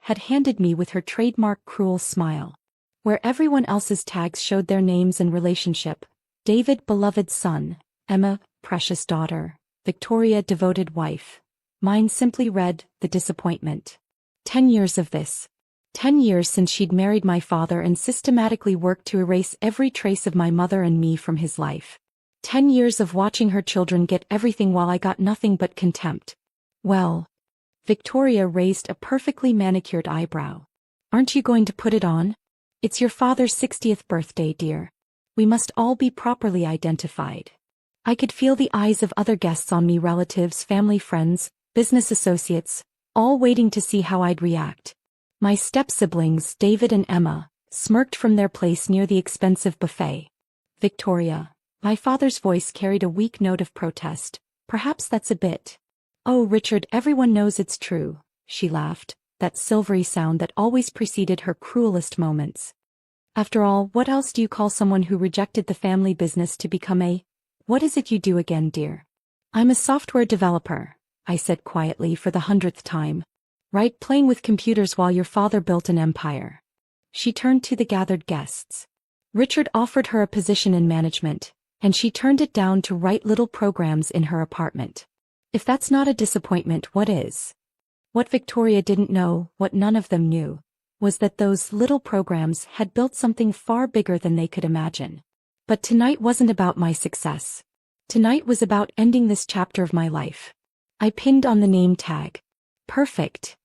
had handed me with her trademark cruel smile. Where everyone else's tags showed their names and relationship: David, beloved son; Emma, precious daughter; Victoria, devoted wife. Mine simply read, the disappointment. 10 years of this. 10 years since she'd married my father and systematically worked to erase every trace of my mother and me from his life. 10 years of watching her children get everything while I got nothing but contempt. Well, Victoria raised a perfectly manicured eyebrow. Aren't you going to put it on? It's your father's 60th birthday, dear. We must all be properly identified. I could feel the eyes of other guests on me, relatives, family, friends, business associates, all waiting to see how I'd react. My step-siblings, David and Emma, smirked from their place near the expensive buffet. Victoria. My father's voice carried a weak note of protest. Perhaps that's a bit. Oh, Richard, everyone knows it's true, she laughed, that silvery sound that always preceded her cruelest moments. After all, what else do you call someone who rejected the family business to become a— What is it you do again, dear? I'm a software developer, I said quietly for the 100th time. Right, playing with computers while your father built an empire. She turned to the gathered guests. Richard offered her a position in management, and she turned it down to write little programs in her apartment. If that's not a disappointment, what is? What Victoria didn't know, what none of them knew, was that those little programs had built something far bigger than they could imagine. But tonight wasn't about my success. Tonight was about ending this chapter of my life. I pinned on the name tag. Perfect.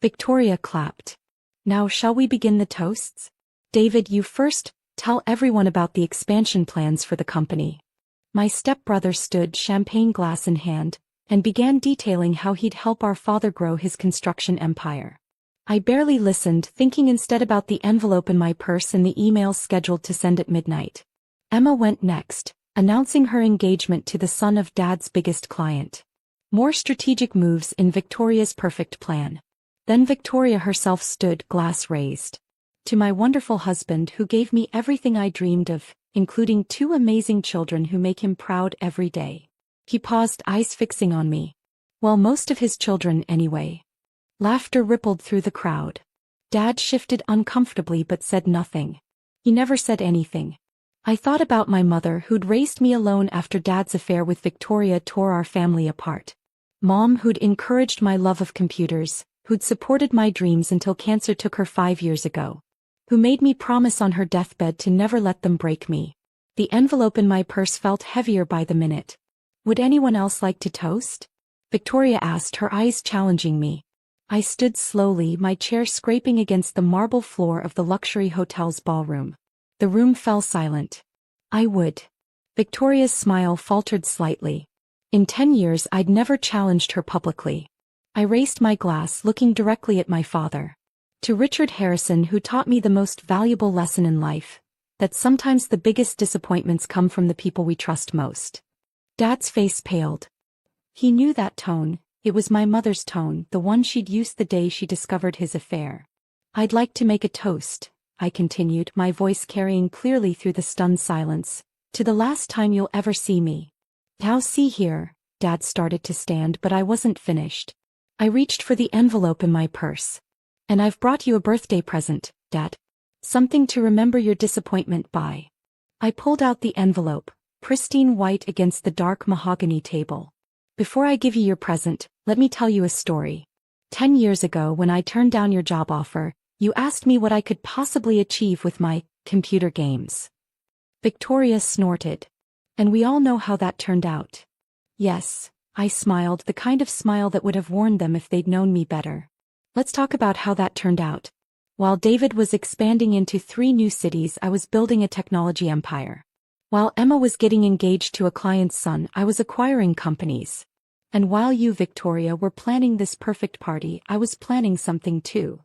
Victoria clapped. Now shall we begin the toasts? David, you first. Tell everyone about the expansion plans for the company. My stepbrother stood, champagne glass in hand, and began detailing how he'd help our father grow his construction empire. I barely listened, thinking instead about the envelope in my purse and the emails scheduled to send at midnight. Emma went next, announcing her engagement to the son of Dad's biggest client. More strategic moves in Victoria's perfect plan. Then Victoria herself stood, glass raised. To my wonderful husband who gave me everything I dreamed of, including 2 amazing children who make him proud every day. He paused, eyes fixing on me. Well, most of his children anyway. Laughter rippled through the crowd. Dad shifted uncomfortably but said nothing. He never said anything. I thought about my mother who'd raised me alone after Dad's affair with Victoria tore our family apart. Mom who'd encouraged my love of computers, who'd supported my dreams until cancer took her 5 years ago. Who made me promise on her deathbed to never let them break me. The envelope in my purse felt heavier by the minute. Would anyone else like to toast? Victoria asked, her eyes challenging me. I stood slowly, my chair scraping against the marble floor of the luxury hotel's ballroom. The room fell silent. I would. Victoria's smile faltered slightly. In 10 years I'd never challenged her publicly. I raised my glass, looking directly at my father. To Richard Harrison, who taught me the most valuable lesson in life, that sometimes the biggest disappointments come from the people we trust most. Dad's face paled. He knew that tone. It was my mother's tone, the one she'd used the day she discovered his affair. I'd like to make a toast, I continued, my voice carrying clearly through the stunned silence, to the last time you'll ever see me. Now see here. Dad started to stand, but I wasn't finished. I reached for the envelope in my purse. And I've brought you a birthday present, Dad. Something to remember your disappointment by. I pulled out the envelope, pristine white against the dark mahogany table. Before I give you your present, let me tell you a story. 10 years ago, when I turned down your job offer, you asked me what I could possibly achieve with my computer games. Victoria snorted. And we all know how that turned out. Yes, I smiled, the kind of smile that would have warned them if they'd known me better. Let's talk about how that turned out. While David was expanding into 3 new cities, I was building a technology empire. While Emma was getting engaged to a client's son, I was acquiring companies. And while you, Victoria, were planning this perfect party, I was planning something too.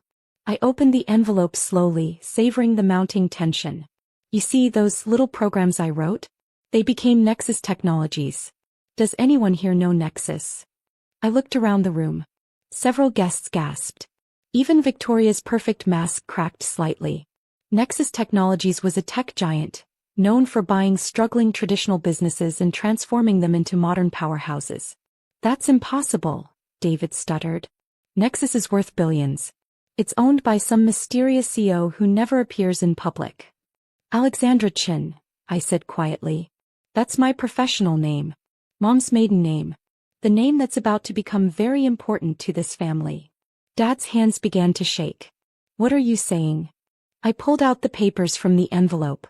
I opened the envelope slowly, savoring the mounting tension. You see those little programs I wrote? They became Nexus Technologies. Does anyone here know Nexus? I looked around the room. Several guests gasped. Even Victoria's perfect mask cracked slightly. Nexus Technologies was a tech giant, known for buying struggling traditional businesses and transforming them into modern powerhouses. That's impossible, David stuttered. Nexus is worth billions. It's owned by some mysterious CEO who never appears in public. Alexandra Chin, I said quietly. That's my professional name. Mom's maiden name. The name that's about to become very important to this family. Dad's hands began to shake. What are you saying? I pulled out the papers from the envelope.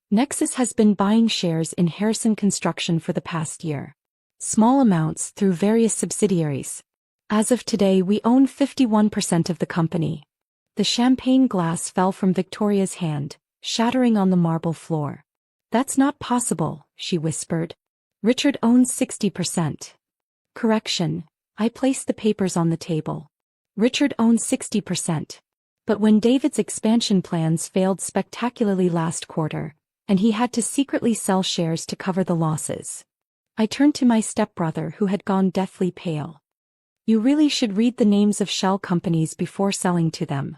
Nexus has been buying shares in Harrison Construction for the past year. Small amounts through various subsidiaries. As of today, we own 51% of the company. The champagne glass fell from Victoria's hand, shattering on the marble floor. That's not possible, she whispered. Richard owns 60%. Correction, I placed the papers on the table. Richard owns 60%. But when David's expansion plans failed spectacularly last quarter, and he had to secretly sell shares to cover the losses. I turned to my stepbrother who had gone deathly pale. You really should read the names of shell companies before selling to them.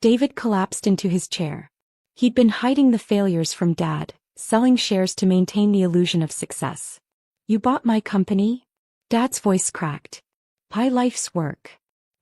David collapsed into his chair. He'd been hiding the failures from Dad, selling shares to maintain the illusion of success. You bought my company? Dad's voice cracked. My life's work.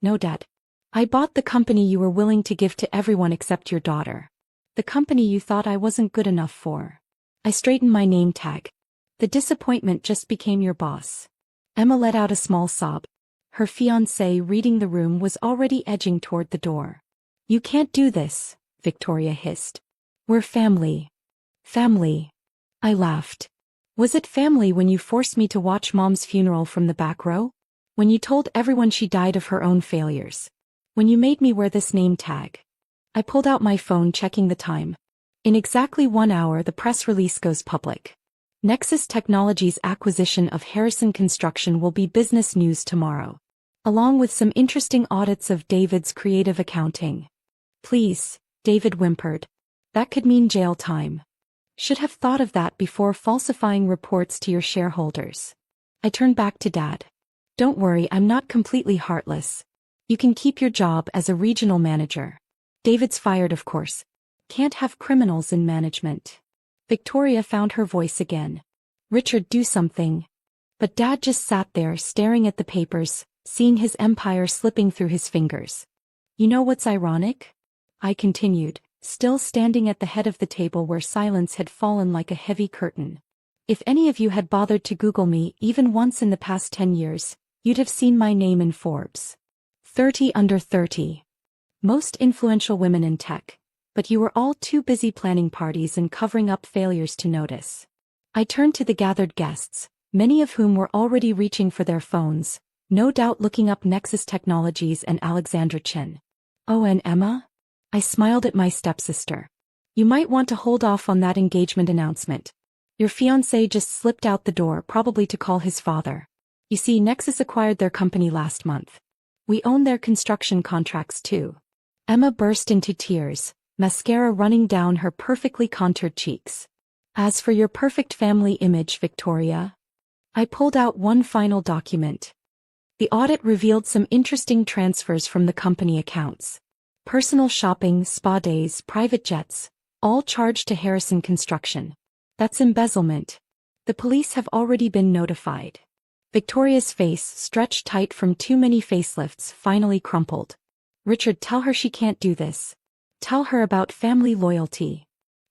No, Dad. I bought the company you were willing to give to everyone except your daughter. The company you thought I wasn't good enough for. I straightened my name tag. The disappointment just became your boss. Emma let out a small sob. Her fiancé, reading the room, was already edging toward the door. You can't do this, Victoria hissed. We're family. Family. I laughed. Was it family when you forced me to watch Mom's funeral from the back row? When you told everyone she died of her own failures? When you made me wear this name tag? I pulled out my phone, checking the time. In exactly 1 hour the press release goes public. Nexus Technologies' acquisition of Harrison Construction will be business news tomorrow. Along with some interesting audits of David's creative accounting. Please, David whimpered. That could mean jail time. Should have thought of that before falsifying reports to your shareholders. I turned back to Dad. Don't worry, I'm not completely heartless. You can keep your job as a regional manager. David's fired, of course. Can't have criminals in management. Victoria found her voice again. Richard, do something. But Dad just sat there staring at the papers, seeing his empire slipping through his fingers. You know what's ironic? I continued, still standing at the head of the table where silence had fallen like a heavy curtain. If any of you had bothered to Google me even once in the past 10 years, you'd have seen my name in Forbes. 30 under 30. Most influential women in tech, but you were all too busy planning parties and covering up failures to notice. I turned to the gathered guests, many of whom were already reaching for their phones, no doubt looking up Nexus Technologies and Alexandra Chin. Oh, and Emma? I smiled at my stepsister. You might want to hold off on that engagement announcement. Your fiancé just slipped out the door, probably to call his father. You see, Nexus acquired their company last month. We own their construction contracts too. Emma burst into tears, mascara running down her perfectly contoured cheeks. As for your perfect family image, Victoria, I pulled out one final document. The audit revealed some interesting transfers from the company accounts. Personal shopping, spa days, private jets, all charged to Harrison Construction. That's embezzlement. The police have already been notified. Victoria's face, stretched tight from too many facelifts, finally crumpled. Richard, tell her she can't do this. Tell her about family loyalty.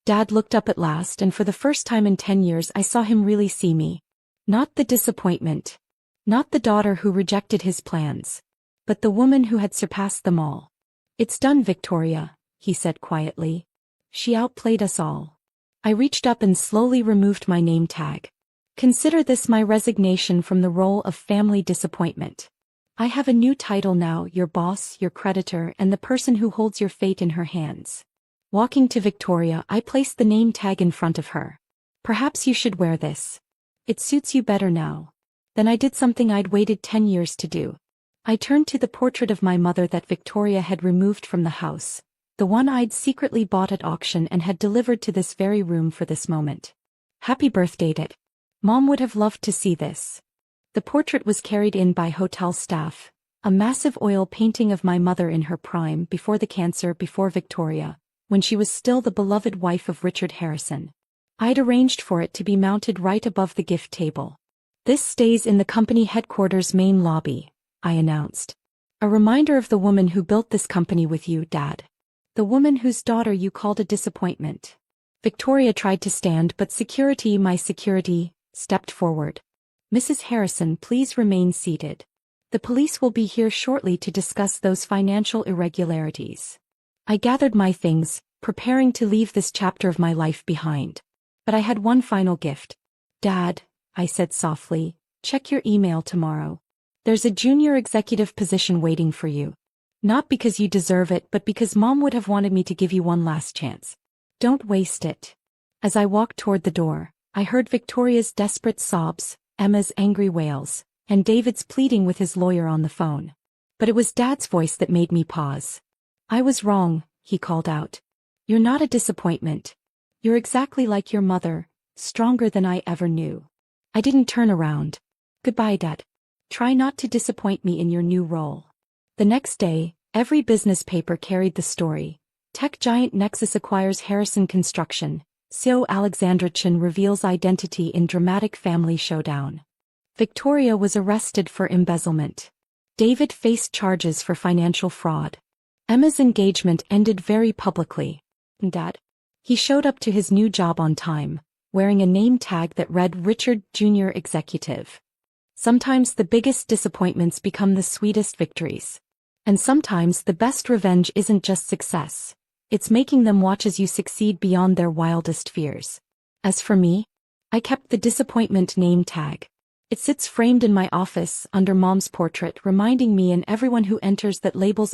Dad looked up at last, and for the first time in 10 years I saw him really see me. Not the disappointment. Not the daughter who rejected his plans. But the woman who had surpassed them all. It's done, Victoria, he said quietly. She outplayed us all. I reached up and slowly removed my name tag. Consider this my resignation from the role of family disappointment. I have a new title now, your boss, your creditor, and the person who holds your fate in her hands. Walking to Victoria, I placed the name tag in front of her. Perhaps you should wear this. It suits you better now. Then I did something I'd waited 10 years to do. I turned to the portrait of my mother that Victoria had removed from the house, the one I'd secretly bought at auction and had delivered to this very room for this moment. Happy birthday, Dad. Mom would have loved to see this. The portrait was carried in by hotel staff, a massive oil painting of my mother in her prime, before the cancer, before Victoria, when she was still the beloved wife of Richard Harrison. I'd arranged for it to be mounted right above the gift table. This stays in the company headquarters main lobby, I announced. A reminder of the woman who built this company with you, Dad. The woman whose daughter you called a disappointment. Victoria tried to stand, but my security, stepped forward. Mrs. Harrison, please remain seated. The police will be here shortly to discuss those financial irregularities. I gathered my things, preparing to leave this chapter of my life behind. But I had one final gift. Dad, I said softly, check your email tomorrow. There's a junior executive position waiting for you. Not because you deserve it, but because Mom would have wanted me to give you one last chance. Don't waste it. As I walked toward the door, I heard Victoria's desperate sobs, Emma's angry wails, and David's pleading with his lawyer on the phone. But it was Dad's voice that made me pause. I was wrong, he called out. You're not a disappointment. You're exactly like your mother, stronger than I ever knew. I didn't turn around. Goodbye, Dad. Try not to disappoint me in your new role. The next day, every business paper carried the story. Tech giant Nexus acquires Harrison Construction. CEO Alexandra Chen reveals identity in dramatic family showdown. Victoria was arrested for embezzlement. David faced charges for financial fraud. Emma's engagement ended very publicly. Dad. He showed up to his new job on time, wearing a name tag that read Richard Jr. Executive. Sometimes the biggest disappointments become the sweetest victories. And sometimes the best revenge isn't just success. It's making them watch as you succeed beyond their wildest fears. As for me, I kept the disappointment name tag. It sits framed in my office under Mom's portrait, reminding me and everyone who enters that labels